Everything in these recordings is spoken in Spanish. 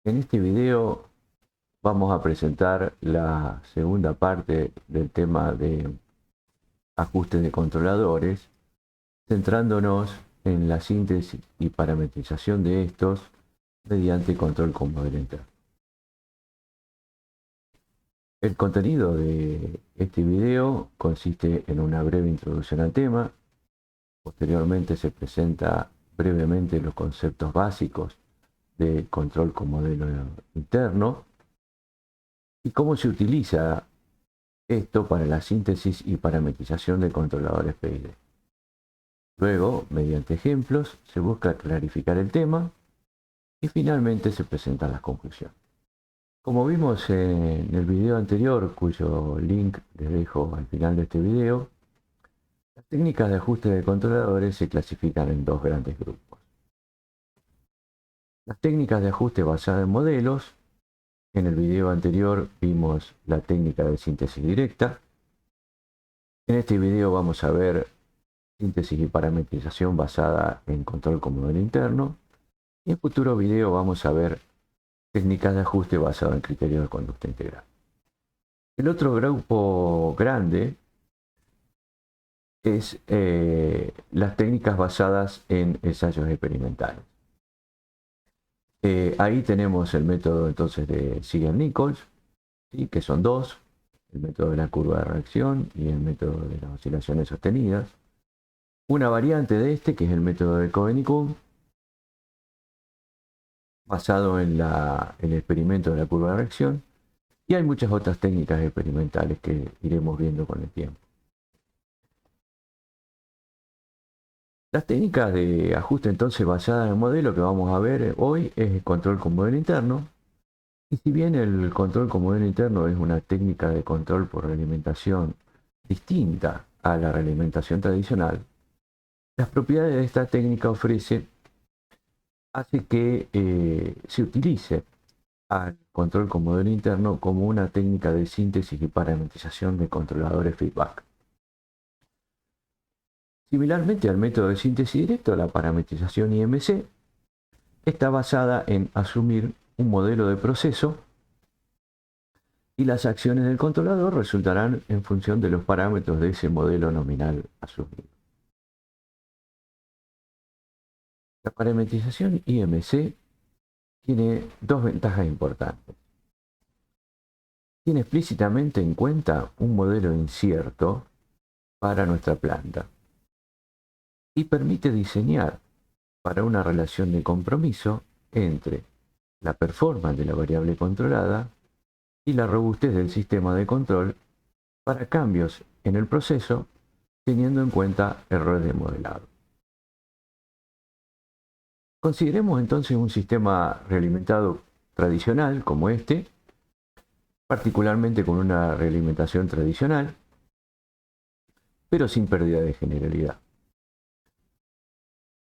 En este video vamos a presentar la segunda parte del tema de ajustes de controladores, centrándonos en la síntesis y parametrización de estos mediante control con modelo interno. El contenido de este video consiste en una breve introducción al tema. Posteriormente se presenta brevemente los conceptos básicos de control con modelo interno y cómo se utiliza esto para la síntesis y parametrización de controladores PID. Luego, mediante ejemplos, se busca clarificar el tema y finalmente se presentan las conclusiones. Como vimos en el video anterior, cuyo link les dejo al final de este video, las técnicas de ajuste de controladores se clasifican en dos grandes grupos. Las técnicas de ajuste basadas en modelos. En el video anterior vimos la técnica de síntesis directa. En este video vamos a ver síntesis y parametrización basada en control con modelo interno. Y en futuro video vamos a ver técnicas de ajuste basado en criterios de conducta integral. El otro grupo grande es las técnicas basadas en ensayos experimentales. Ahí tenemos el método entonces de Ziegler-Nichols, ¿sí? Que son dos: el método de la curva de reacción y el método de las oscilaciones sostenidas. Una variante de este, que es el método de Cohen y Kuhn, basado en el experimento de la curva de reacción, y hay muchas otras técnicas experimentales que iremos viendo con el tiempo. Las técnicas de ajuste entonces basadas en el modelo que vamos a ver hoy es el control con modelo interno. Y si bien el control con modelo interno es una técnica de control por realimentación distinta a la realimentación tradicional, las propiedades de esta técnica hace que se utilice al control con modelo interno como una técnica de síntesis y parametrización de controladores feedback. Similarmente al método de síntesis directo, la parametrización IMC está basada en asumir un modelo de proceso y las acciones del controlador resultarán en función de los parámetros de ese modelo nominal asumido. La parametrización IMC tiene dos ventajas importantes. Tiene explícitamente en cuenta un modelo incierto para nuestra planta y permite diseñar para una relación de compromiso entre la performance de la variable controlada y la robustez del sistema de control para cambios en el proceso, teniendo en cuenta errores de modelado. Consideremos entonces un sistema realimentado tradicional como este, particularmente con una realimentación tradicional, pero sin pérdida de generalidad.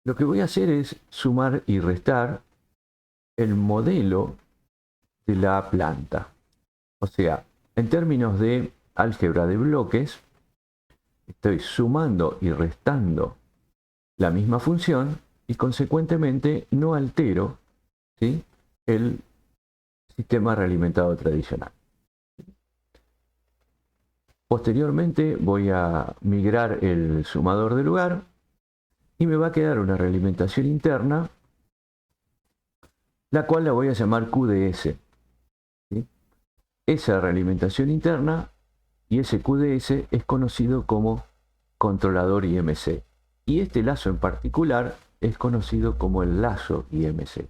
Lo que voy a hacer es sumar y restar el modelo de la planta. O sea, en términos de álgebra de bloques, estoy sumando y restando la misma función y consecuentemente no altero, ¿sí?, el sistema realimentado tradicional. Posteriormente voy a migrar el sumador de lugar y me va a quedar una realimentación interna, la cual la voy a llamar QDS. ¿Sí? Esa realimentación interna y ese QDS es conocido como controlador IMC. Y este lazo en particular es conocido como el lazo IMC.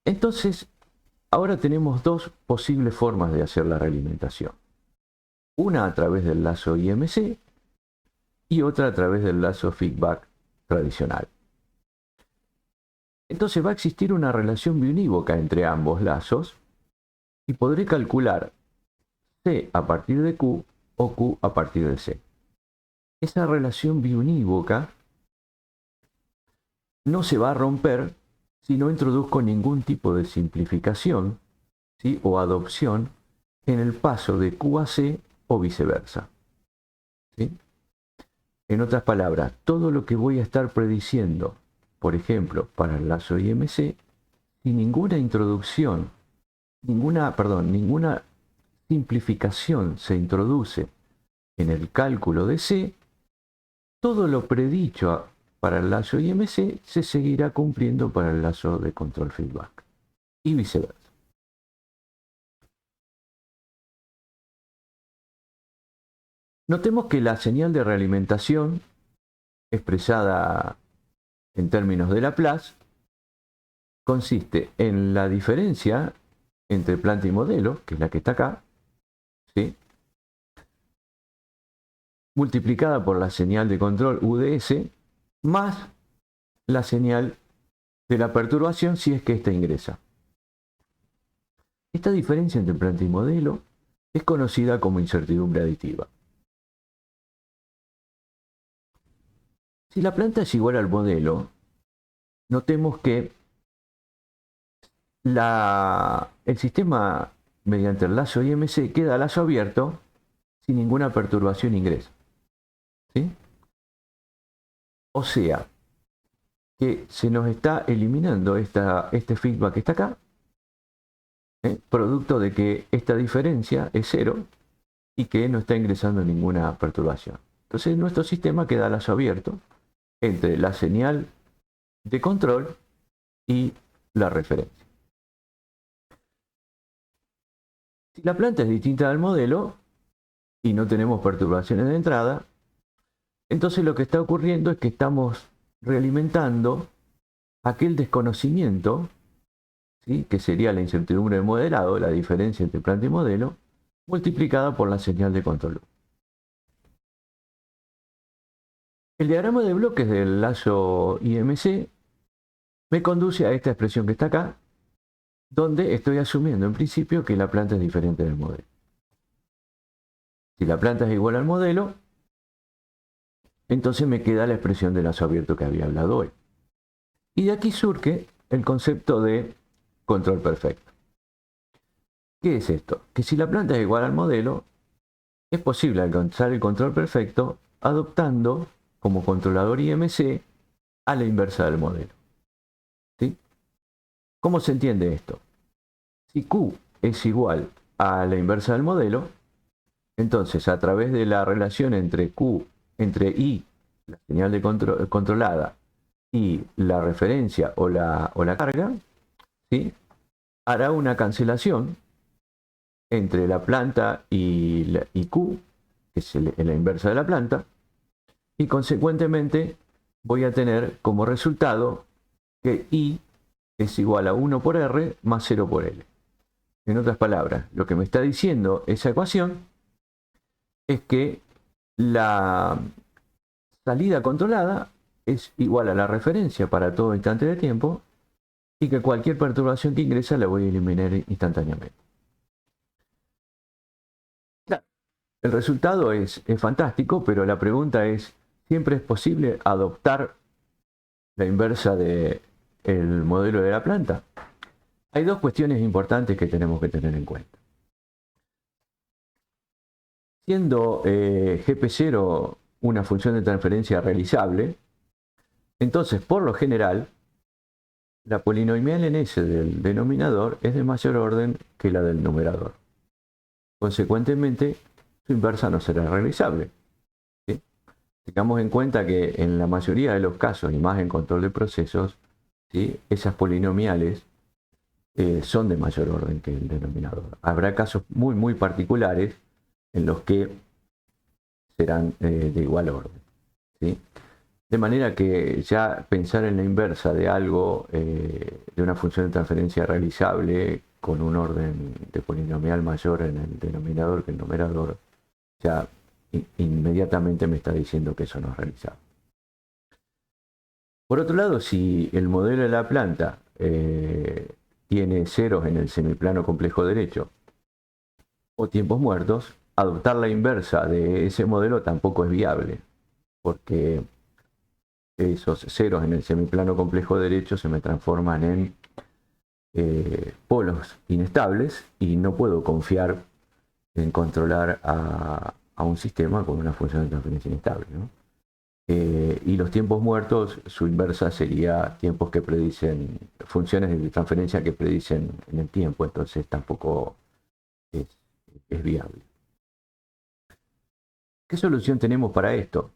Entonces, ahora tenemos dos posibles formas de hacer la realimentación. Una a través del lazo IMC y otra a través del lazo feedback tradicional. Entonces va a existir una relación biunívoca entre ambos lazos y podré calcular C a partir de Q o Q a partir de C. Esa relación biunívoca no se va a romper si no introduzco ningún tipo de simplificación, ¿sí?, o adopción en el paso de Q a C o viceversa. ¿Sí? En otras palabras, todo lo que voy a estar prediciendo por ejemplo, para el lazo IMC, sin ninguna introducción, ninguna simplificación se introduce en el cálculo de C, todo lo predicho para el lazo IMC se seguirá cumpliendo para el lazo de control feedback y viceversa. Notemos que la señal de realimentación expresada en términos de Laplace consiste en la diferencia entre planta y modelo, que es la que está acá, ¿sí?, multiplicada por la señal de control UDS, más la señal de la perturbación si es que ésta ingresa. Esta diferencia entre planta y modelo es conocida como incertidumbre aditiva. Si la planta es igual al modelo, notemos que el sistema mediante el lazo IMC queda a lazo abierto sin ninguna perturbación ingresa, ¿sí? O sea, que se nos está eliminando este feedback que está acá, producto de que esta diferencia es cero y que no está ingresando ninguna perturbación. Entonces nuestro sistema queda a lazo abierto entre la señal de control y la referencia. Si la planta es distinta del modelo y no tenemos perturbaciones de entrada, entonces lo que está ocurriendo es que estamos realimentando aquel desconocimiento, ¿sí?, que sería la incertidumbre del modelado, la diferencia entre planta y modelo, multiplicada por la señal de control. El diagrama de bloques del lazo IMC me conduce a esta expresión que está acá, donde estoy asumiendo en principio que la planta es diferente del modelo. Si la planta es igual al modelo, entonces me queda la expresión de lazo abierto que había hablado hoy. Y de aquí surge el concepto de control perfecto. ¿Qué es esto? Que si la planta es igual al modelo, es posible alcanzar el control perfecto adoptando como controlador IMC a la inversa del modelo. ¿Sí? ¿Cómo se entiende esto? Si Q es igual a la inversa del modelo, entonces a través de la relación entre I, la señal de controlada, y la referencia o la carga, ¿sí?, hará una cancelación entre la planta y Q, que es la inversa de la planta, y consecuentemente voy a tener como resultado que I es igual a 1 por R más 0 por L. En otras palabras, lo que me está diciendo esa ecuación es que la salida controlada es igual a la referencia para todo instante de tiempo y que cualquier perturbación que ingresa la voy a eliminar instantáneamente. Claro, el resultado es fantástico, pero la pregunta es, ¿siempre es posible adoptar la inversa del modelo de la planta? Hay dos cuestiones importantes que tenemos que tener en cuenta. Siendo GP0 una función de transferencia realizable, entonces por lo general la polinomial en S del denominador es de mayor orden que la del numerador. Consecuentemente, su inversa no será realizable, ¿sí? Tengamos en cuenta que en la mayoría de los casos, y más en control de procesos, ¿sí?, esas polinomiales son de mayor orden que el denominador. Habrá casos muy particulares en los que serán de igual orden, ¿sí? De manera que ya pensar en la inversa de algo, de una función de transferencia realizable con un orden de polinomial mayor en el denominador que el numerador, ya inmediatamente me está diciendo que eso no es realizable. Por otro lado, si el modelo de la planta tiene ceros en el semiplano complejo derecho o tiempos muertos, adoptar la inversa de ese modelo tampoco es viable, porque esos ceros en el semiplano complejo derecho se me transforman en polos inestables y no puedo confiar en controlar a un sistema con una función de transferencia inestable, ¿no? Y los tiempos muertos, su inversa sería tiempos que predicen, funciones de transferencia que predicen en el tiempo, entonces tampoco es, es viable. ¿Qué solución tenemos para esto?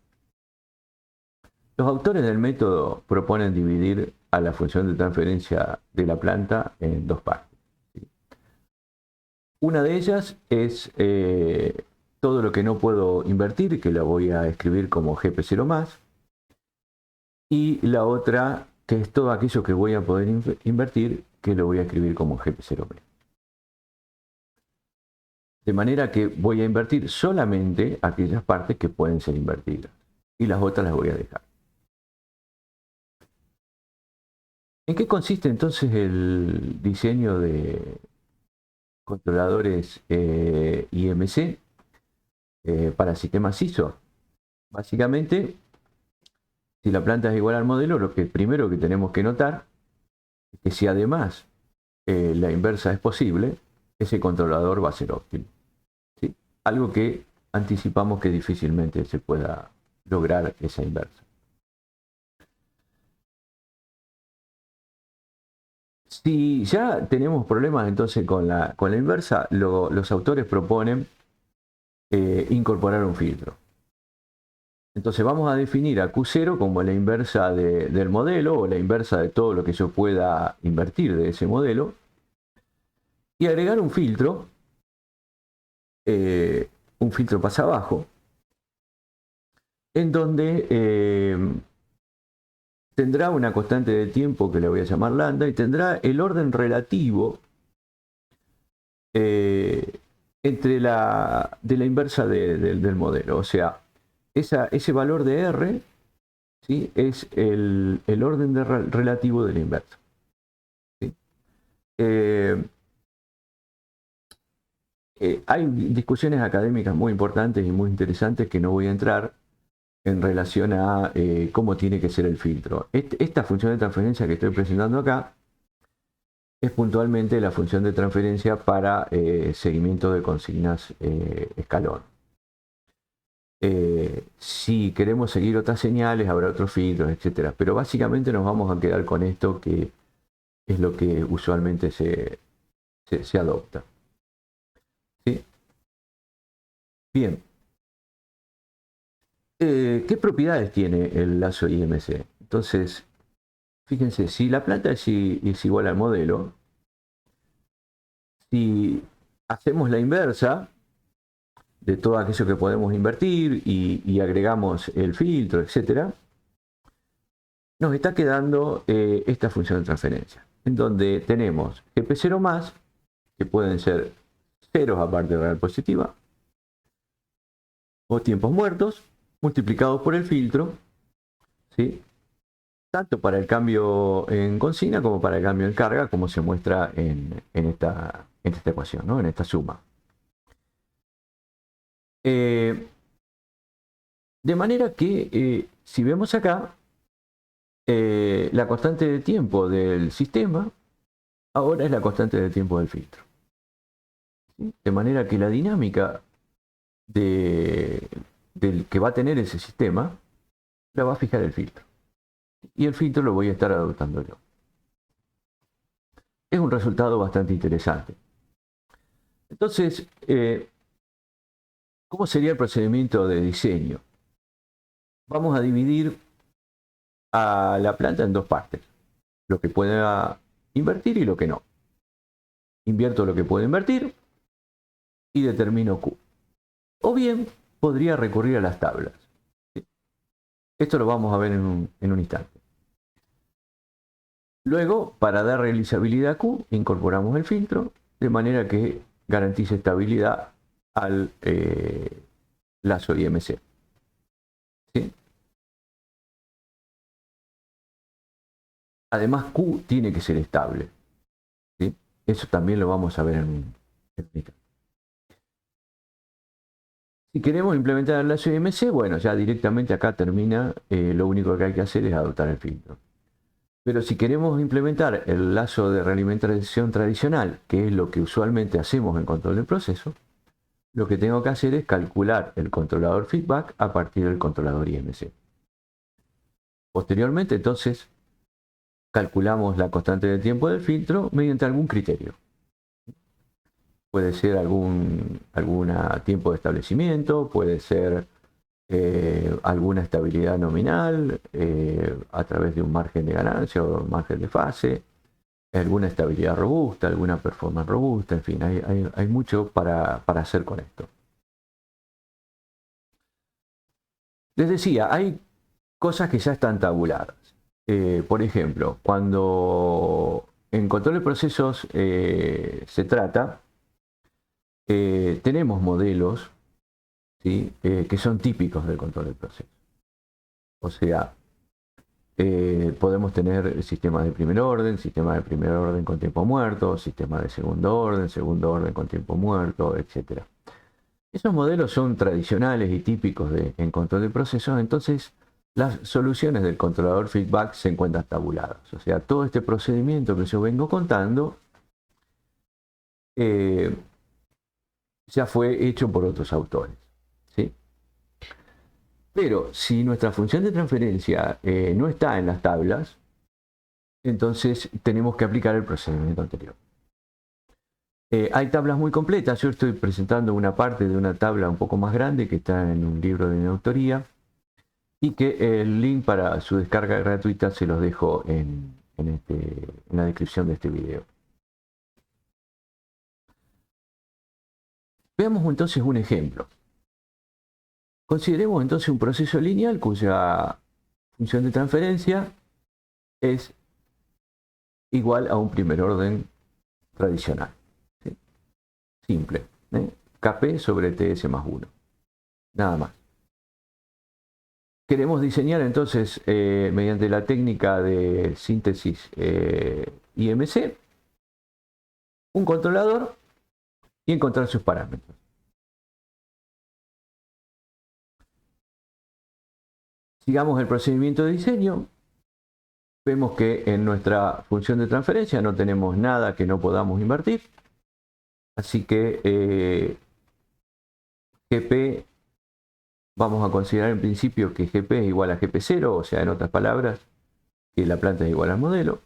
Los autores del método proponen dividir a la función de transferencia de la planta en dos partes. Una de ellas es todo lo que no puedo invertir, que la voy a escribir como GP0 más. Y la otra, que es todo aquello que voy a poder invertir, que lo voy a escribir como GP0 menos. De manera que voy a invertir solamente aquellas partes que pueden ser invertidas. Y las otras las voy a dejar. ¿En qué consiste entonces el diseño de controladores IMC para sistemas ISO? Básicamente, si la planta es igual al modelo, lo que primero que tenemos que notar es que si además la inversa es posible, ese controlador va a ser óptimo. ¿Sí? Algo que anticipamos que difícilmente se pueda lograr esa inversa. Si ya tenemos problemas entonces con la inversa, los autores proponen incorporar un filtro. Entonces vamos a definir a Q0 como la inversa del modelo o la inversa de todo lo que yo pueda invertir de ese modelo y agregar un filtro pasa abajo, en donde tendrá una constante de tiempo que le voy a llamar lambda y tendrá el orden relativo entre de la inversa del modelo. O sea, ese valor de R, ¿sí?, es el orden relativo de la inversa. ¿Sí? Hay discusiones académicas muy importantes y muy interesantes que no voy a entrar en relación a cómo tiene que ser el filtro. Esta función de transferencia que estoy presentando acá es puntualmente la función de transferencia para seguimiento de consignas escalón. Si queremos seguir otras señales, habrá otros filtros, etc. Pero básicamente nos vamos a quedar con esto, que es lo que usualmente se adopta. ¿Sí? Bien. ¿Qué propiedades tiene el lazo IMC? Entonces, fíjense, si la planta es igual al modelo, si hacemos la inversa de todo aquello que podemos invertir y agregamos el filtro, etc., nos está quedando esta función de transferencia, en donde tenemos GP0 más, que pueden ser ceros aparte de real positiva, o tiempos muertos, multiplicados por el filtro, ¿sí?, tanto para el cambio en consigna como para el cambio en carga, como se muestra en esta ecuación, ¿no?, en esta suma. De manera que, si vemos acá, la constante de tiempo del sistema ahora es la constante de tiempo del filtro. ¿Sí? De manera que la dinámica del que va a tener ese sistema la va a fijar el filtro. Y el filtro lo voy a estar adoptando yo. Es un resultado bastante interesante. Entonces, ¿cómo sería el procedimiento de diseño? Vamos a dividir a la planta en dos partes. Lo que pueda invertir y lo que no. Invierto lo que puedo invertir y determino Q. O bien, podría recurrir a las tablas. Esto lo vamos a ver en un instante. Luego, para dar realizabilidad a Q, incorporamos el filtro de manera que garantice estabilidad al lazo IMC. ¿Sí? Además, Q tiene que ser estable. ¿Sí? Eso también lo vamos a ver en un instante. Si queremos implementar el lazo IMC, bueno, ya directamente acá termina, lo único que hay que hacer es adoptar el filtro. Pero si queremos implementar el lazo de realimentación tradicional, que es lo que usualmente hacemos en control del proceso, lo que tengo que hacer es calcular el controlador feedback a partir del controlador IMC. Posteriormente, entonces, calculamos la constante de tiempo del filtro mediante algún criterio. Puede ser algún tiempo de establecimiento, puede ser alguna estabilidad nominal a través de un margen de ganancia o un margen de fase, alguna estabilidad robusta, alguna performance robusta, en fin, hay mucho para hacer con esto. Les decía, hay cosas que ya están tabuladas. Por ejemplo, cuando en control de procesos se trata, tenemos modelos, ¿sí? Que son típicos del control de procesos. O sea, podemos tener sistemas de primer orden con tiempo muerto, sistemas de segundo orden con tiempo muerto, etc. Esos modelos son tradicionales y típicos en control de procesos, entonces las soluciones del controlador feedback se encuentran tabuladas. O sea, todo este procedimiento que yo vengo contando ya fue hecho por otros autores, ¿sí? Pero si nuestra función de transferencia no está en las tablas, entonces tenemos que aplicar el procedimiento anterior. Hay tablas muy completas. Yo estoy presentando una parte de una tabla un poco más grande que está en un libro de mi autoría y que el link para su descarga gratuita se los dejo en la descripción de este video. Veamos entonces un ejemplo. Consideremos entonces un proceso lineal cuya función de transferencia es igual a un primer orden tradicional. ¿Sí? Simple. Kp sobre ts más 1. Nada más. Queremos diseñar entonces, mediante la técnica de síntesis IMC, un controlador y encontrar sus parámetros. Sigamos el procedimiento de diseño. Vemos que en nuestra función de transferencia no tenemos nada que no podamos invertir. Así que GP, vamos a considerar en principio que GP es igual a GP0, o sea, en otras palabras, que la planta es igual al modelo.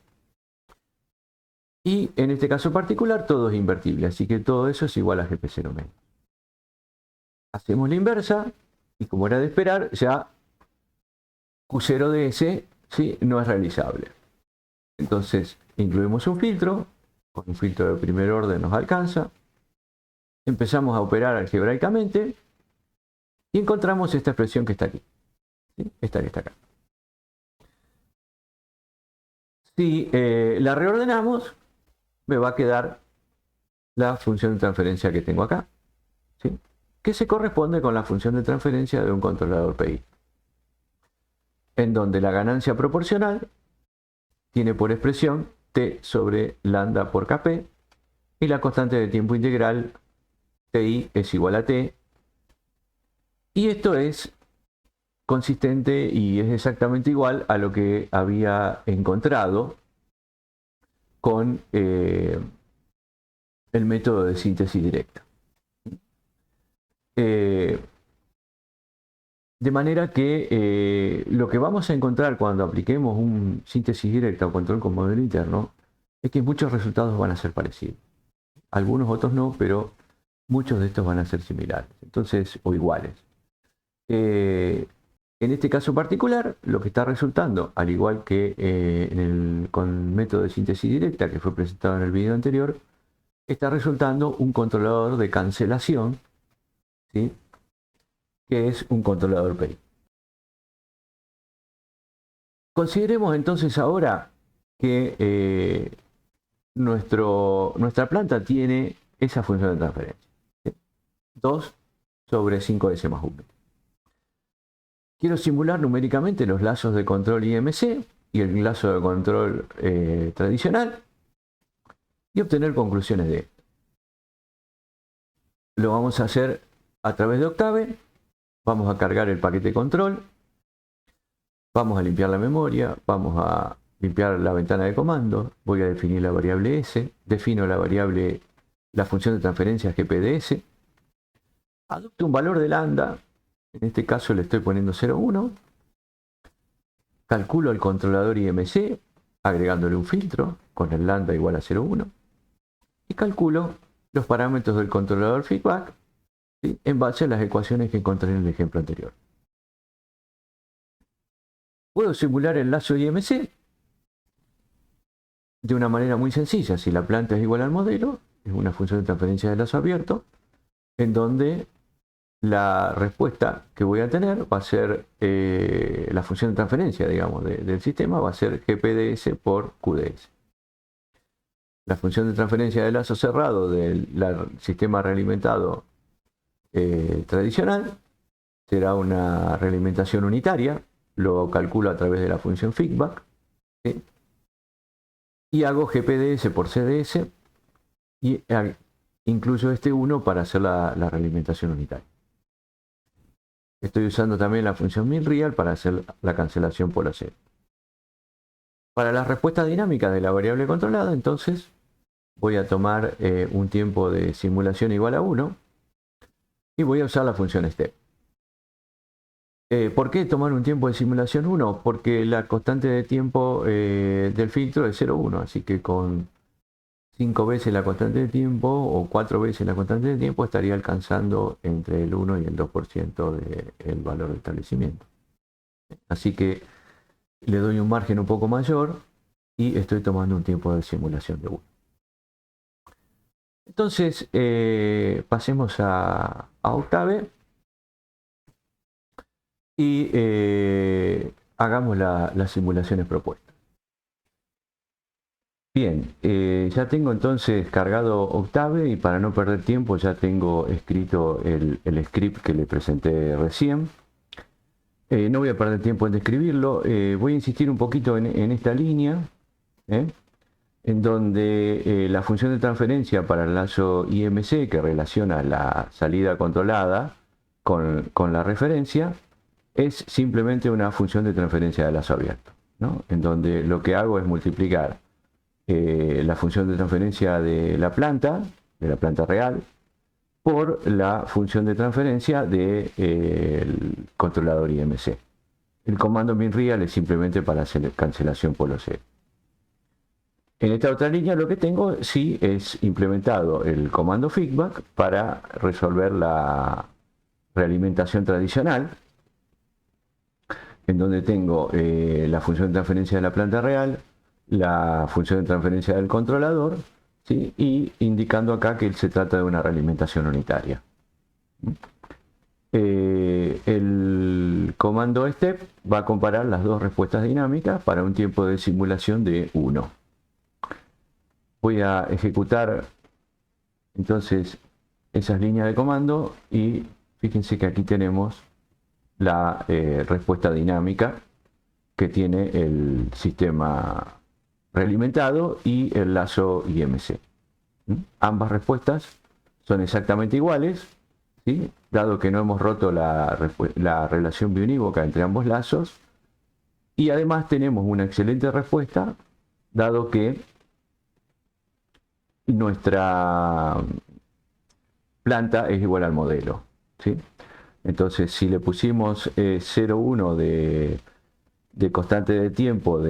Y en este caso particular todo es invertible, así que todo eso es igual a GP0 menos. Hacemos la inversa y como era de esperar, ya Q0 de S, ¿sí?, no es realizable. Entonces incluimos un filtro, con un filtro de primer orden nos alcanza. Empezamos a operar algebraicamente y encontramos esta expresión que está aquí, ¿sí?, esta que está acá. Si la reordenamos, me va a quedar la función de transferencia que tengo acá, ¿sí?, que se corresponde con la función de transferencia de un controlador PI, en donde la ganancia proporcional tiene por expresión T sobre lambda por Kp y la constante de tiempo integral Ti es igual a T, y esto es consistente y es exactamente igual a lo que había encontrado con el método de síntesis directa. De manera que lo que vamos a encontrar cuando apliquemos un síntesis directa o control con modelo interno es que muchos resultados van a ser parecidos. Algunos otros no, pero muchos de estos van a ser similares, entonces, o iguales. En este caso particular, lo que está resultando, al igual que con el método de síntesis directa que fue presentado en el video anterior, está resultando un controlador de cancelación, ¿sí?, que es un controlador PI. Consideremos entonces ahora que nuestra planta tiene esa función de transferencia, ¿sí?, 2 sobre 5s más 1. Quiero simular numéricamente los lazos de control IMC y el lazo de control tradicional y obtener conclusiones de esto. Lo vamos a hacer a través de Octave. Vamos a cargar el paquete control, vamos a limpiar la memoria, vamos a limpiar la ventana de comandos, voy a definir la variable S, defino la función de transferencia GPDS, adopto un valor de lambda, en este caso le estoy poniendo 0,1, calculo el controlador IMC agregándole un filtro con el lambda igual a 0,1 y calculo los parámetros del controlador feedback, ¿sí?, en base a las ecuaciones que encontré en el ejemplo anterior. Puedo simular el lazo IMC de una manera muy sencilla. Si la planta es igual al modelo, es una función de transferencia de lazo abierto, en donde la respuesta que voy a tener va a ser la función de transferencia, digamos, del sistema, va a ser GPDS por QDS. La función de transferencia de lazo cerrado del sistema realimentado tradicional será una realimentación unitaria, lo calculo a través de la función feedback, ¿sí?, y hago GPDS por CDS y incluyo este 1 para hacer la realimentación unitaria. Estoy usando también la función minReal para hacer la cancelación por cero. Para las respuestas dinámicas de la variable controlada, entonces voy a tomar un tiempo de simulación igual a 1 y voy a usar la función step. ¿Por qué tomar un tiempo de simulación 1? Porque la constante de tiempo del filtro es 0,1, así que con 5 veces la constante de tiempo o 4 veces la constante de tiempo estaría alcanzando entre el 1 y el 2% del valor de establecimiento. Así que le doy un margen un poco mayor y estoy tomando un tiempo de simulación de 1. Entonces pasemos a Octave y hagamos las simulaciones propuestas. Bien, ya tengo entonces cargado Octave y para no perder tiempo ya tengo escrito el script que le presenté recién. No voy a perder tiempo en describirlo, voy a insistir un poquito en esta línea, en donde la función de transferencia para el lazo IMC que relaciona la salida controlada con la referencia es simplemente una función de transferencia de lazo abierto, ¿no?, en donde lo que hago es multiplicar la función de transferencia de la planta real, por la función de transferencia del controlador IMC. El comando minReal es simplemente para hacer cancelación por cero. En esta otra línea lo que tengo sí es implementado el comando feedback para resolver la realimentación tradicional, en donde tengo la función de transferencia de la planta real, la función de transferencia del controlador, ¿sí?, y indicando acá que se trata de una realimentación unitaria. El comando step va a comparar las dos respuestas dinámicas para un tiempo de simulación de 1. Voy a ejecutar entonces esas líneas de comando y fíjense que aquí tenemos la respuesta dinámica que tiene el sistema realimentado y el lazo IMC. Ambas respuestas son exactamente iguales, ¿sí?, dado que no hemos roto la relación biunívoca entre ambos lazos, y además tenemos una excelente respuesta dado que nuestra planta es igual al modelo, ¿sí? Entonces, si le pusimos 0,1 de constante de tiempo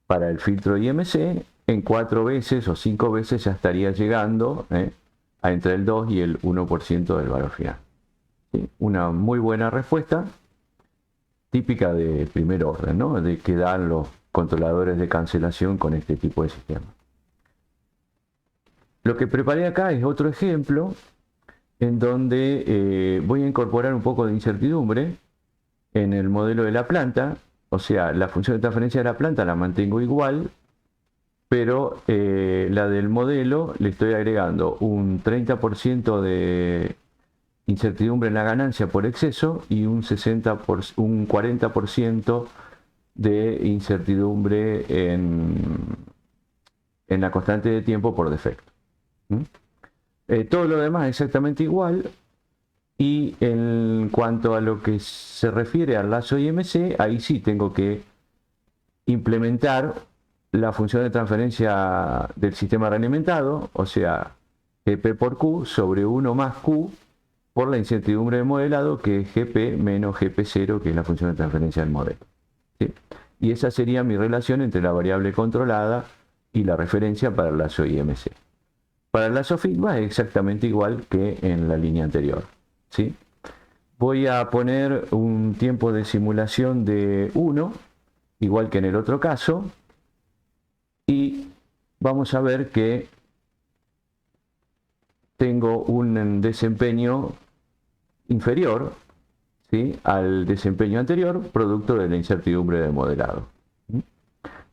para el filtro IMC, en 4 veces o 5 veces ya estaría llegando a entre el 2 y el 1% del valor final, ¿sí? Una muy buena respuesta, típica de primer orden, ¿no?, de que dan los controladores de cancelación con este tipo de sistema. Lo que preparé acá es otro ejemplo en donde voy a incorporar un poco de incertidumbre en el modelo de la planta. O sea, la función de transferencia de la planta la mantengo igual, pero la del modelo le estoy agregando un 30% de incertidumbre en la ganancia por exceso y un 40% de incertidumbre en la constante de tiempo por defecto. Todo lo demás es exactamente igual. Y en cuanto a lo que se refiere al lazo IMC, ahí sí tengo que implementar la función de transferencia del sistema realimentado, o sea, GP por Q sobre 1 más Q por la incertidumbre del modelado, que es GP menos GP0, que es la función de transferencia del modelo. ¿sí? Y esa sería mi relación entre la variable controlada y la referencia para el lazo IMC. Para el lazo feedback es exactamente igual que en la línea anterior, ¿sí? Voy a poner un tiempo de simulación de 1, igual que en el otro caso, y vamos a ver que tengo un desempeño inferior, ¿sí?, al desempeño anterior, producto de la incertidumbre del modelado.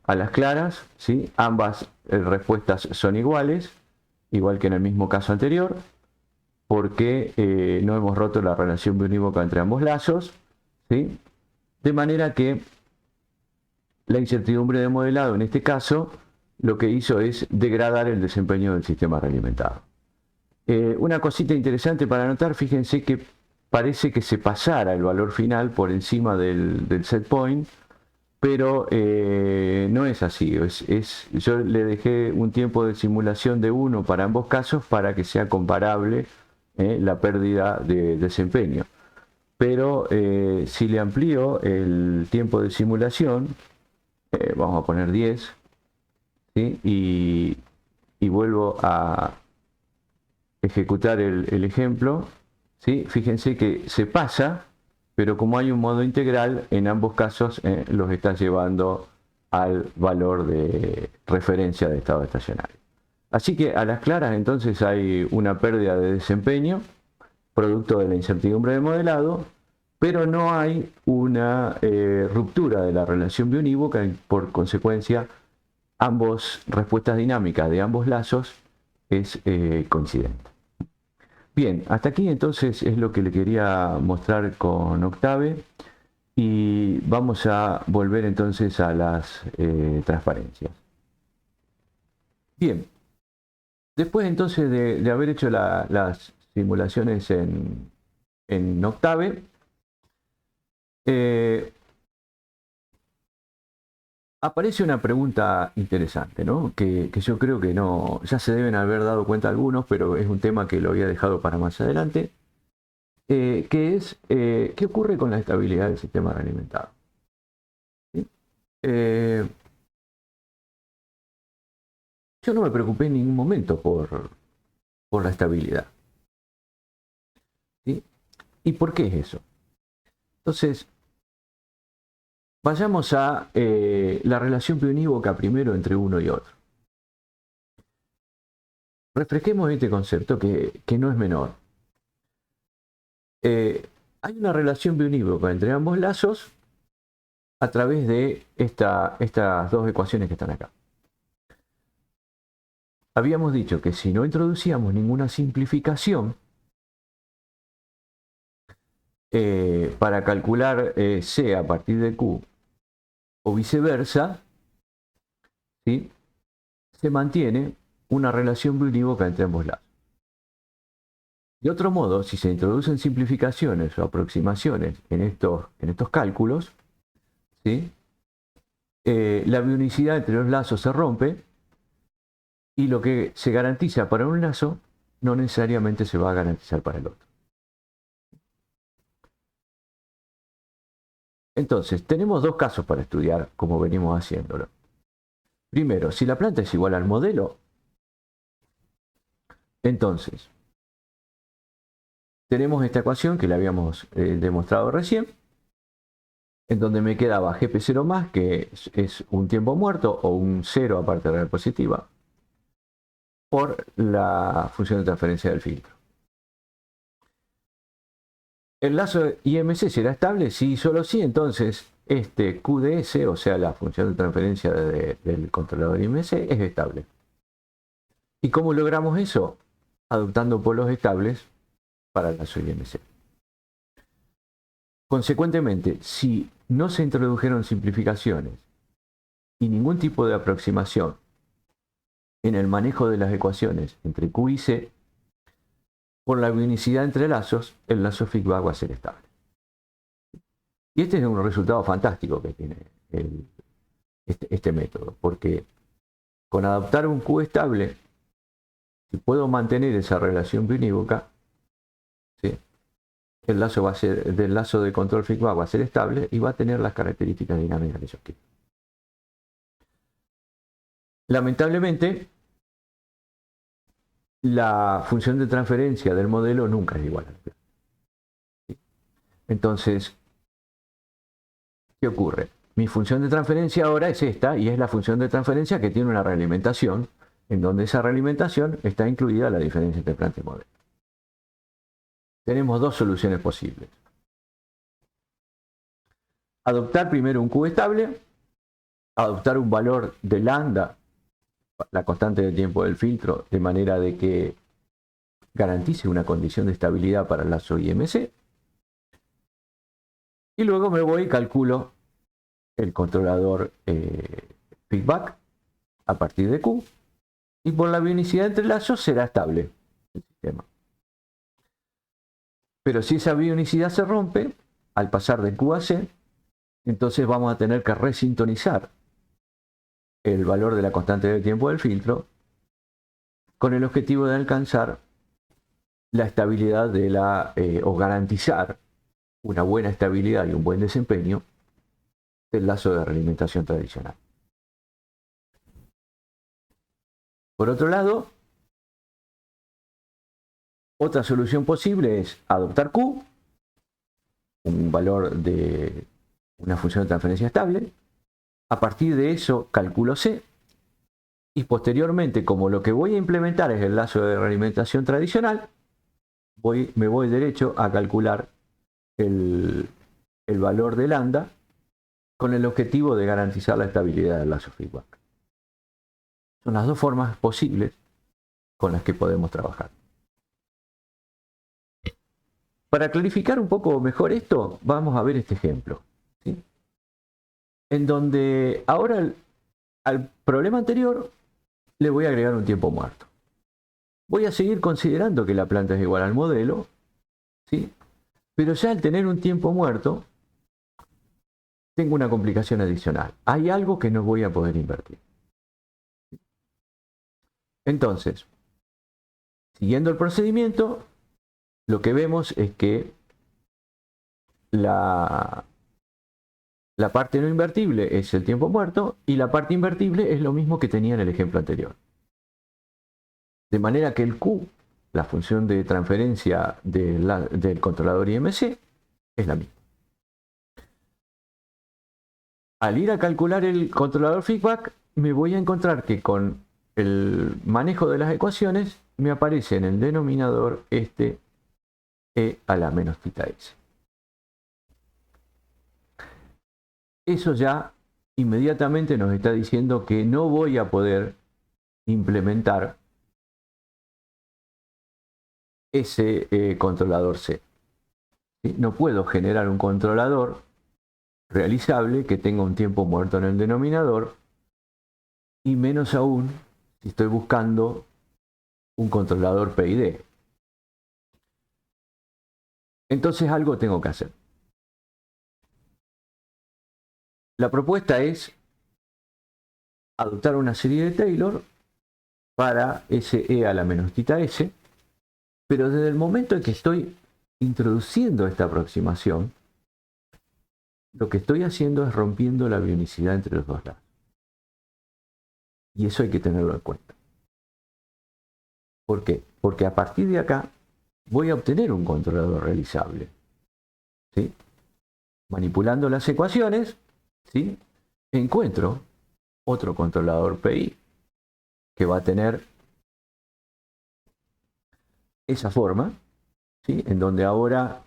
A las claras, ¿sí?, ambas respuestas son iguales, igual que en el mismo caso anterior, porque no hemos roto la relación biunívoca entre ambos lazos, ¿sí? De manera que la incertidumbre de modelado en este caso lo que hizo es degradar el desempeño del sistema realimentado. Una cosita interesante para notar, fíjense que parece que se pasara el valor final por encima del set point, pero no es así. Yo le dejé un tiempo de simulación de 1 para ambos casos para que sea comparable la pérdida de desempeño. Pero si le amplío el tiempo de simulación, vamos a poner 10, ¿sí?, y vuelvo a ejecutar el ejemplo, ¿sí?, fíjense que se pasa, pero como hay un modo integral, en ambos casos los está llevando al valor de referencia de estado estacionario. Así que a las claras entonces hay una pérdida de desempeño, producto de la incertidumbre del modelado, pero no hay una ruptura de la relación biunívoca y por consecuencia ambas respuestas dinámicas de ambos lazos es coincidente. Bien, hasta aquí entonces es lo que le quería mostrar con Octave y vamos a volver entonces a las transparencias. Bien, después entonces de haber hecho las simulaciones en Octave, aparece una pregunta interesante, ¿no? Que yo creo que no, ya se deben haber dado cuenta algunos, pero es un tema que lo había dejado para más adelante, que es, ¿qué ocurre con la estabilidad del sistema realimentado? ¿Sí? Yo no me preocupé en ningún momento por la estabilidad, ¿sí? ¿Y por qué es eso? Entonces, vayamos a la relación biunívoca primero entre uno y otro. Refresquemos este concepto que no es menor. Hay una relación biunívoca entre ambos lazos a través de estas dos ecuaciones que están acá. Habíamos dicho que si no introducíamos ninguna simplificación para calcular C a partir de Q o viceversa, ¿sí?, se mantiene una relación biunívoca entre ambos lazos. De otro modo, si se introducen simplificaciones o aproximaciones en estos cálculos, ¿sí?, la bionicidad entre los lazos se rompe y lo que se garantiza para un lazo no necesariamente se va a garantizar para el otro. Entonces, tenemos dos casos para estudiar como venimos haciéndolo. Primero, si la planta es igual al modelo, entonces tenemos esta ecuación que la habíamos demostrado recién, en donde me quedaba GP0 más, que es un tiempo muerto o un 0 a parte real positiva, por la función de transferencia del filtro. El lazo IMC será estable si y solo si entonces este QDS, o sea la función de transferencia del controlador IMC, es estable. ¿Y cómo logramos eso? Adoptando polos estables para el lazo IMC. Consecuentemente, si no se introdujeron simplificaciones y ningún tipo de aproximación en el manejo de las ecuaciones entre Q y C, por la bionicidad entre lazos, el lazo feedback va a ser estable. Y este es un resultado fantástico que tiene este método, porque con adoptar un Q estable, si puedo mantener esa relación biunívoca, ¿sí?, el lazo va a ser, del lazo de control feedback va a ser estable y va a tener las características dinámicas que yo quiero. Lamentablemente, la función de transferencia del modelo nunca es igual a la. Entonces, ¿qué ocurre? Mi función de transferencia ahora es esta, y es la función de transferencia que tiene una realimentación, en donde esa realimentación está incluida la diferencia entre planta y modelo. Tenemos dos soluciones posibles. Adoptar primero un Q estable, adoptar un valor de lambda, la constante de tiempo del filtro, de manera de que garantice una condición de estabilidad para el lazo IMC. Y luego me voy y calculo el controlador feedback a partir de Q. Y por la bionicidad entre lazos será estable el sistema. Pero si esa bionicidad se rompe, al pasar de Q a C, entonces vamos a tener que resintonizar el valor de la constante de tiempo del filtro con el objetivo de alcanzar la estabilidad de o garantizar una buena estabilidad y un buen desempeño del lazo de realimentación tradicional. Por otro lado, otra solución posible es adoptar Q, un valor de una función de transferencia estable. A partir de eso calculo C, y posteriormente, como lo que voy a implementar es el lazo de realimentación tradicional, me voy derecho a calcular el valor de lambda con el objetivo de garantizar la estabilidad del lazo feedback. Son las dos formas posibles con las que podemos trabajar. Para clarificar un poco mejor esto, vamos a ver este ejemplo, ¿sí? En donde ahora al problema anterior le voy a agregar un tiempo muerto. Voy a seguir considerando que la planta es igual al modelo, ¿sí? Pero ya al tener un tiempo muerto, tengo una complicación adicional. Hay algo que no voy a poder invertir. Entonces, siguiendo el procedimiento, lo que vemos es que la parte no invertible es el tiempo muerto y la parte invertible es lo mismo que tenía en el ejemplo anterior. De manera que el Q, la función de transferencia del controlador IMC, es la misma. Al ir a calcular el controlador feedback, me voy a encontrar que con el manejo de las ecuaciones me aparece en el denominador este E a la menos tita S. Eso ya inmediatamente nos está diciendo que no voy a poder implementar ese controlador C. ¿Sí? No puedo generar un controlador realizable que tenga un tiempo muerto en el denominador, y menos aún si estoy buscando un controlador PID. Entonces algo tengo que hacer. La propuesta es adoptar una serie de Taylor para ese E a la menos tita S, pero desde el momento en que estoy introduciendo esta aproximación, lo que estoy haciendo es rompiendo la bionicidad entre los dos lados. Y eso hay que tenerlo en cuenta. ¿Por qué? Porque a partir de acá voy a obtener un controlador realizable, ¿sí? Manipulando las ecuaciones, ¿sí? Encuentro otro controlador PI que va a tener esa forma, ¿sí? En donde ahora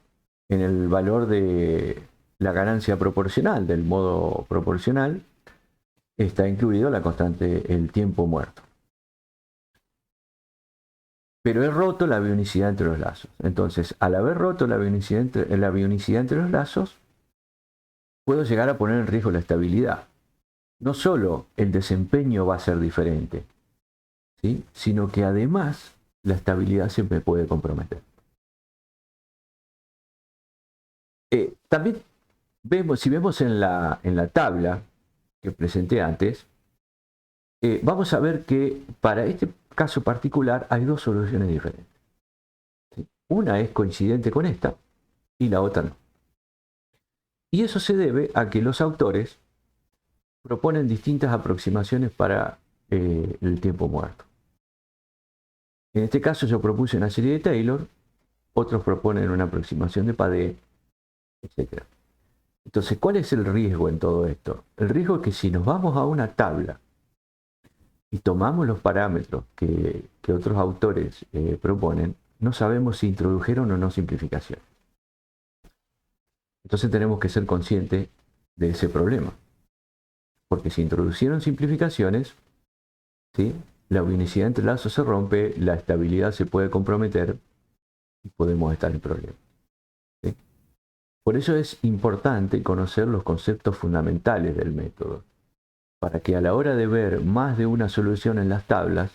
en el valor de la ganancia proporcional del modo proporcional está incluido la constante, el tiempo muerto. Pero he roto la bionicidad entre los lazos. Entonces, al haber roto la bionicidad entre los lazos, puedo llegar a poner en riesgo la estabilidad. No solo el desempeño va a ser diferente, ¿sí? Sino que además la estabilidad se me puede comprometer. También vemos, si vemos en la tabla que presenté antes, vamos a ver que para este caso particular hay dos soluciones diferentes, ¿sí? Una es coincidente con esta y la otra no. Y eso se debe a que los autores proponen distintas aproximaciones para el tiempo muerto. En este caso yo propuse una serie de Taylor, otros proponen una aproximación de Padé, etc. Entonces, ¿cuál es el riesgo en todo esto? El riesgo es que si nos vamos a una tabla y tomamos los parámetros que otros autores proponen, no sabemos si introdujeron o no simplificación. Entonces tenemos que ser conscientes de ese problema. Porque si introducieron simplificaciones, ¿sí?, la unicidad entre lazos se rompe, la estabilidad se puede comprometer y podemos estar en problemas. ¿Sí? Por eso es importante conocer los conceptos fundamentales del método, para que a la hora de ver más de una solución en las tablas,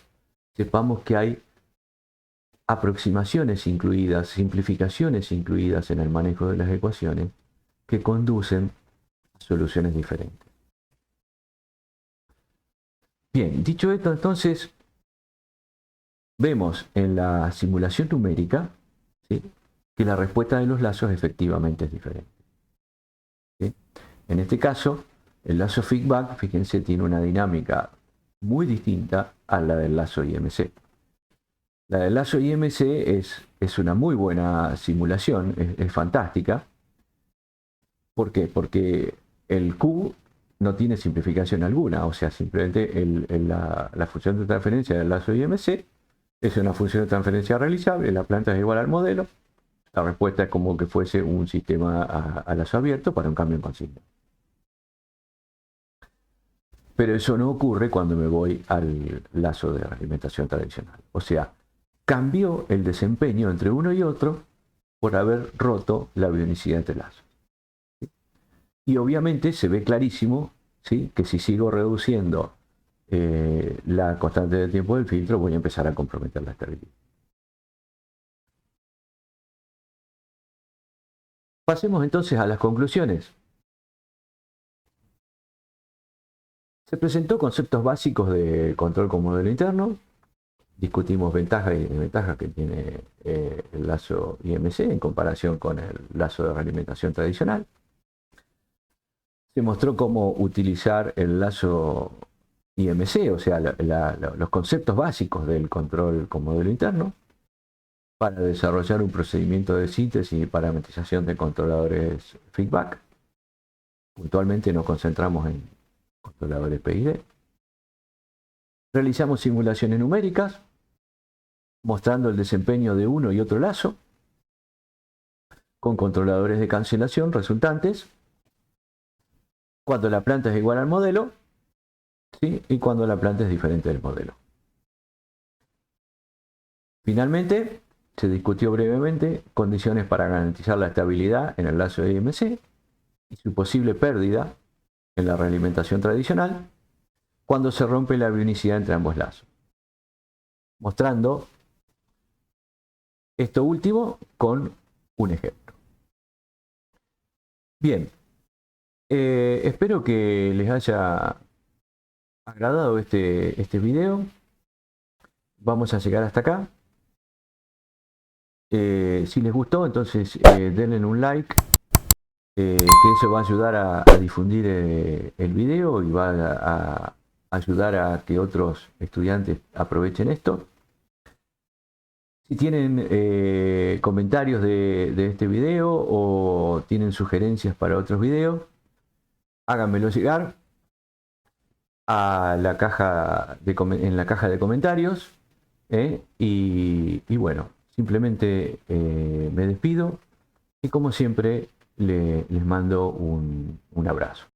sepamos que hay aproximaciones incluidas, simplificaciones incluidas en el manejo de las ecuaciones que conducen a soluciones diferentes. Bien, dicho esto, entonces, vemos en la simulación numérica, ¿sí?, que la respuesta de los lazos efectivamente es diferente. ¿Sí? En este caso, el lazo feedback, fíjense, tiene una dinámica muy distinta a la del lazo IMC. La del lazo IMC es una muy buena simulación, es fantástica. ¿Por qué? Porque el Q no tiene simplificación alguna, o sea, simplemente la función de transferencia del lazo IMC es una función de transferencia realizable, la planta es igual al modelo, la respuesta es como que fuese un sistema a lazo abierto para un cambio en consigna. Pero eso no ocurre cuando me voy al lazo de alimentación tradicional. O sea, cambió el desempeño entre uno y otro por haber roto la bionicidad entre lazos. Y obviamente se ve clarísimo, ¿sí?, que si sigo reduciendo la constante de tiempo del filtro, voy a empezar a comprometer la estabilidad. Pasemos entonces a las conclusiones. Se presentó conceptos básicos de control con modelo interno. Discutimos ventajas y desventajas que tiene el lazo IMC en comparación con el lazo de realimentación tradicional. Se mostró cómo utilizar el lazo IMC, o sea, los conceptos básicos del control con modelo interno, para desarrollar un procedimiento de síntesis y parametrización de controladores feedback. Puntualmente nos concentramos en controladores PID. Realizamos simulaciones numéricas, mostrando el desempeño de uno y otro lazo, con controladores de cancelación resultantes, cuando la planta es igual al modelo, ¿sí?, y cuando la planta es diferente del modelo. Finalmente, se discutió brevemente condiciones para garantizar la estabilidad en el lazo de IMC y su posible pérdida en la realimentación tradicional cuando se rompe la bionicidad entre ambos lazos. Mostrando esto último con un ejemplo. Bien, espero que les haya agradado este video. Vamos a llegar hasta acá. Si les gustó, entonces denle un like, que eso va a ayudar a difundir el video y va a ayudar a que otros estudiantes aprovechen esto. Si tienen comentarios de este video o tienen sugerencias para otros videos, háganmelo llegar a la caja en la caja de comentarios. Y bueno, simplemente me despido y como siempre les mando un abrazo.